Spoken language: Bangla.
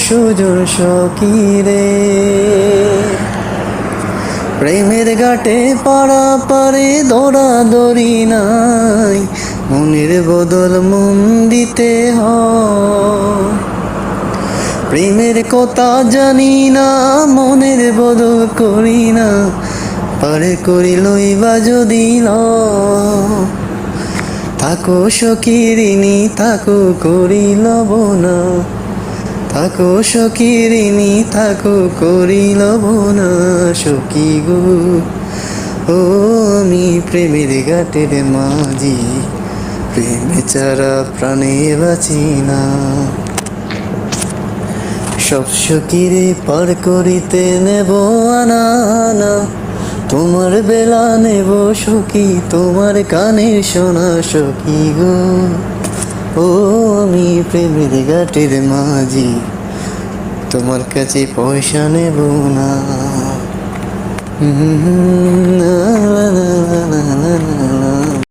সুজন সখী রে। প্রেমের ঘাটে পারাপারে দৌড়াদৌড়ি নাই, মনের বদল মন দিতে হয়। প্রেমের কথা জানি না, মনের বদল করি না, পারে করি লইবা যদি লও। থাকো সখী ঋণী থাকো করি লব না, থাকো সখী ঋণী থাকো করি লব না সখী গো। ও আমি প্রেমের ঘাটের মাঝি, প্রেমে ছাড়া প্রাণে বাঁচি না। সব সখীরে পার করিতে নেব আনা আনা, তোমার বেলা নেব সখী তোমার কানের সোনা সখী গো। ও আমি প্রেমের ঘাটের মাঝি, তোমার কাছে পয়সা নেব না।